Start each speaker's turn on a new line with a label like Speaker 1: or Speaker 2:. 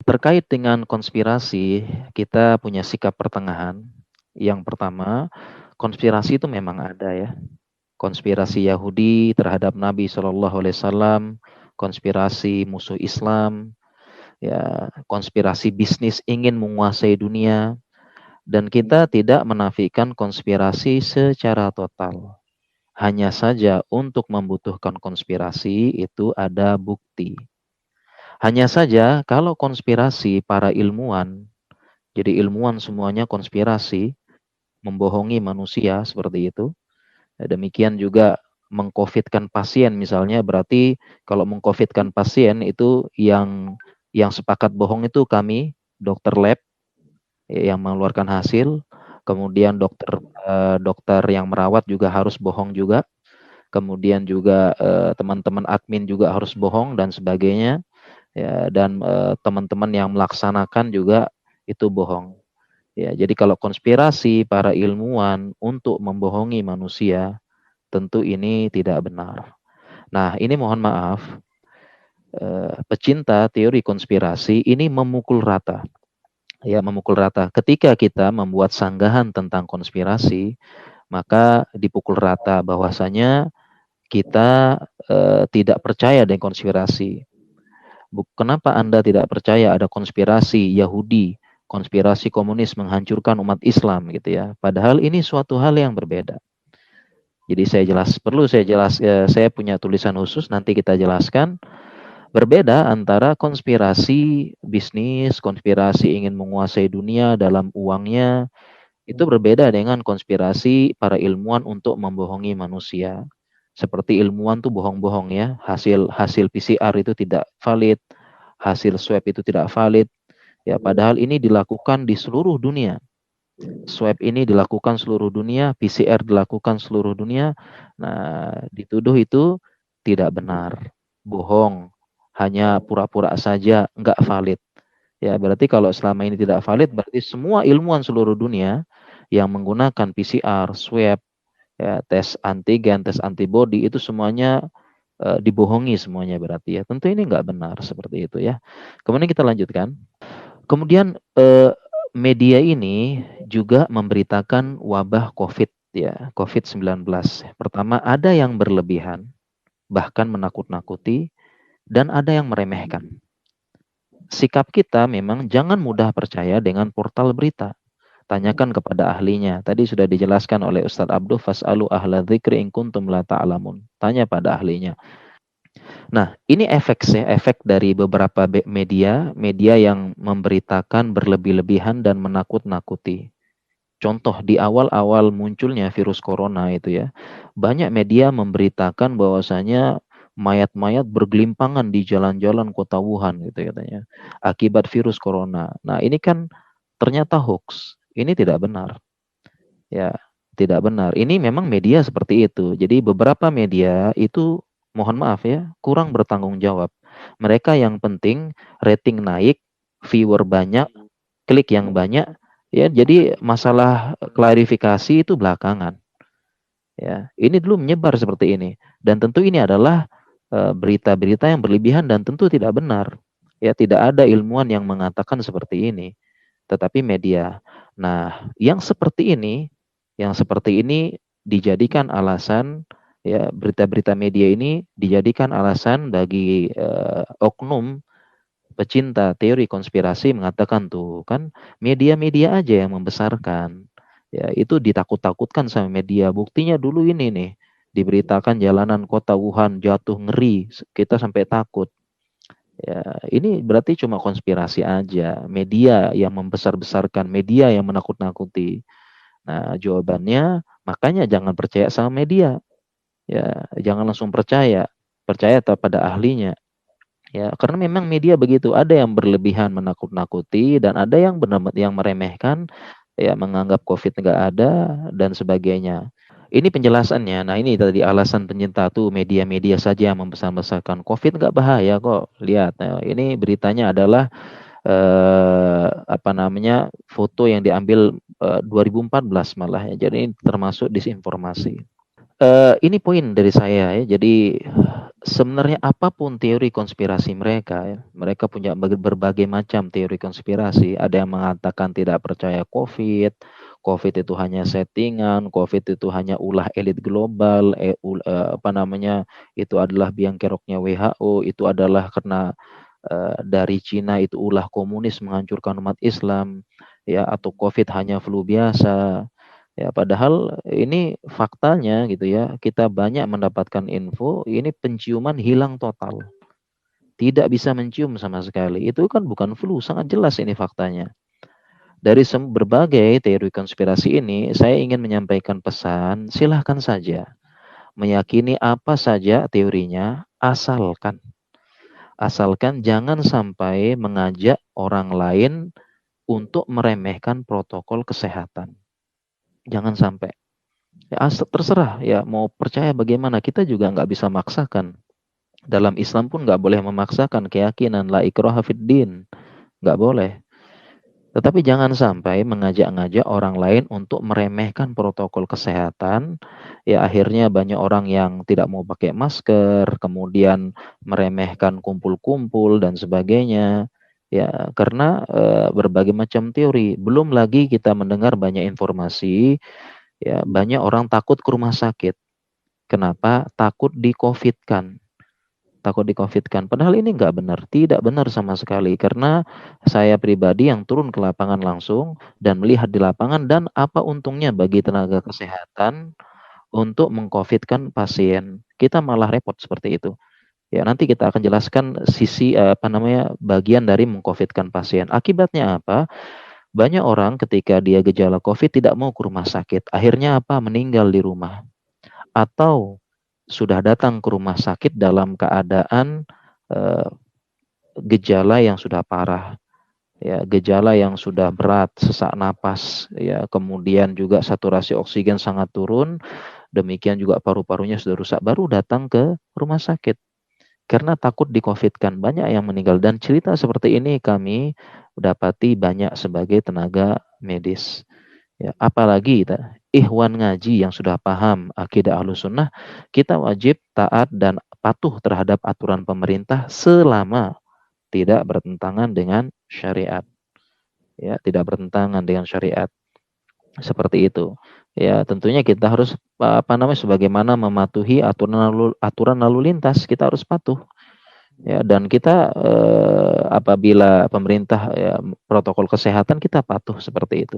Speaker 1: Terkait dengan konspirasi, kita punya sikap pertengahan. Yang pertama, konspirasi itu memang ada ya. Konspirasi Yahudi terhadap Nabi Shallallahu Alaihi Wasallam, konspirasi musuh Islam, ya, konspirasi bisnis ingin menguasai dunia, dan kita tidak menafikan konspirasi secara total. Hanya saja untuk membutuhkan konspirasi itu ada bukti. Hanya saja kalau konspirasi para ilmuwan, jadi ilmuwan semuanya konspirasi, membohongi manusia seperti itu. Demikian juga mengcovidkan pasien misalnya, berarti kalau mengcovidkan pasien itu yang sepakat bohong itu kami, dokter lab yang mengeluarkan hasil, kemudian dokter yang merawat juga harus bohong juga, kemudian juga teman-teman admin juga harus bohong dan sebagainya, ya, dan teman-teman yang melaksanakan juga itu bohong. Ya, jadi kalau konspirasi para ilmuwan untuk membohongi manusia, tentu ini tidak benar. Nah, ini mohon maaf, pecinta teori konspirasi ini memukul rata. Ya, memukul rata. Ketika kita membuat sanggahan tentang konspirasi, maka dipukul rata bahwasanya kita tidak percaya dengan konspirasi. Kenapa Anda tidak percaya ada konspirasi Yahudi, konspirasi komunis menghancurkan umat Islam gitu ya? Padahal ini suatu hal yang berbeda. Jadi saya punya tulisan khusus nanti kita jelaskan berbeda antara konspirasi bisnis, konspirasi ingin menguasai dunia dalam uangnya, itu berbeda dengan konspirasi para ilmuwan untuk membohongi manusia. Seperti ilmuwan tuh bohong-bohong ya, hasil hasil PCR itu tidak valid, hasil swab itu tidak valid. Ya, padahal ini dilakukan di seluruh dunia. Swab ini dilakukan seluruh dunia, PCR dilakukan seluruh dunia. Nah, dituduh itu tidak benar, bohong, hanya pura-pura saja, nggak valid. Ya, berarti kalau selama ini tidak valid, berarti semua ilmuwan seluruh dunia yang menggunakan PCR, swab, ya, tes antigen, tes antibody, itu semuanya dibohongi semuanya berarti ya. Tentu ini nggak benar seperti itu ya. Kemudian kita lanjutkan. Kemudian media ini juga memberitakan wabah COVID ya, COVID-19. Pertama, ada yang berlebihan, bahkan menakut-nakuti, dan ada yang meremehkan. Sikap kita memang jangan mudah percaya dengan portal berita. Tanyakan kepada ahlinya. Tadi sudah dijelaskan oleh Ustadz Abdul, fas'alu ahla dzikri in kuntum la ta'lamun. Tanya pada ahlinya. Nah, ini efek dari beberapa media yang memberitakan berlebih-lebihan dan menakut-nakuti. Contoh di awal-awal munculnya virus corona itu ya, banyak media memberitakan bahwasanya mayat-mayat bergelimpangan di jalan-jalan kota Wuhan gitu katanya, akibat virus corona. Nah, ini kan ternyata hoax. Ini tidak benar. Ya, tidak benar. Ini memang media seperti itu. Jadi beberapa media itu mohon maaf ya, kurang bertanggung jawab. Mereka yang penting rating naik, viewer banyak, klik yang banyak, ya. Jadi masalah klarifikasi itu belakangan. Ya, ini dulu menyebar seperti ini. Dan tentu ini adalah berita-berita yang berlebihan dan tentu tidak benar. Ya, tidak ada ilmuwan yang mengatakan seperti ini, tetapi media. Nah, yang seperti ini dijadikan alasan, ya, berita-berita media ini dijadikan alasan bagi oknum pecinta teori konspirasi mengatakan tuh kan media-media aja yang membesarkan. Ya, itu ditakut-takutkan sama media. Buktinya dulu ini nih, diberitakan jalanan kota Wuhan jatuh ngeri, kita sampai takut. Ya, ini berarti cuma konspirasi aja. Media yang membesar-besarkan, media yang menakut-nakuti. Nah, jawabannya makanya jangan percaya sama media. Ya, jangan langsung percaya. Percaya pada ahlinya. Ya, karena memang media begitu, ada yang berlebihan menakut-nakuti dan ada yang benar-benar yang meremehkan, ya, menganggap COVID nggak ada dan sebagainya. Ini penjelasannya. Nah, ini tadi alasan pencinta tuh media-media saja yang membesar-besarkan COVID nggak bahaya kok. Lihat, nah, ini beritanya adalah apa namanya, foto yang diambil 2014 malah ya. Jadi ini termasuk disinformasi. Ini poin dari saya ya. Jadi sebenarnya apapun teori konspirasi mereka ya, mereka punya berbagai macam teori konspirasi. Ada yang mengatakan tidak percaya COVID, COVID itu hanya settingan, COVID itu hanya ulah elit global, apa namanya, itu adalah biang keroknya WHO, itu adalah karena dari Cina itu ulah komunis menghancurkan umat Islam, ya, atau COVID hanya flu biasa. Ya, padahal ini faktanya gitu ya, kita banyak mendapatkan info, ini penciuman hilang total. Tidak bisa mencium sama sekali. Itu kan bukan flu, sangat jelas ini faktanya. Dari berbagai teori konspirasi ini, saya ingin menyampaikan pesan, silahkan saja meyakini apa saja teorinya, asalkan jangan sampai mengajak orang lain untuk meremehkan protokol kesehatan. Jangan sampai. Ya, terserah ya mau percaya bagaimana, kita juga nggak bisa maksakan. Dalam Islam pun nggak boleh memaksakan keyakinan, la ikraha fid din, nggak boleh. Tetapi jangan sampai mengajak-ngajak orang lain untuk meremehkan protokol kesehatan. Ya akhirnya banyak orang yang tidak mau pakai masker, kemudian meremehkan kumpul-kumpul dan sebagainya. Ya karena berbagai macam teori. Belum lagi kita mendengar banyak informasi, ya banyak orang takut ke rumah sakit. Kenapa? Takut di-COVID-kan. Takut di-COVID-kan. Padahal ini nggak benar. Tidak benar sama sekali. Karena saya pribadi yang turun ke lapangan langsung dan melihat di lapangan, dan apa untungnya bagi tenaga kesehatan untuk meng-COVID-kan pasien. Kita malah repot seperti itu. Ya, nanti kita akan jelaskan sisi apa namanya bagian dari meng-COVID-kan pasien. Akibatnya apa? Banyak orang ketika dia gejala COVID tidak mau ke rumah sakit. Akhirnya apa? Meninggal di rumah. Atau sudah datang ke rumah sakit dalam keadaan eh, gejala yang sudah parah, ya, gejala yang sudah berat, sesak napas, ya, kemudian juga saturasi oksigen sangat turun, demikian juga paru-parunya sudah rusak, baru datang ke rumah sakit karena takut di-COVID-kan. Banyak yang meninggal, dan cerita seperti ini kami dapati banyak sebagai tenaga medis. Ya, apalagi kita ikhwan ngaji yang sudah paham akidah Ahlus Sunnah, kita wajib taat dan patuh terhadap aturan pemerintah selama tidak bertentangan dengan syariat. Ya, tidak bertentangan dengan syariat. Seperti itu. Ya, tentunya kita harus apa namanya sebagaimana mematuhi aturan lalu lintas, kita harus patuh. Ya, dan kita apabila pemerintah ya, protokol kesehatan kita patuh seperti itu.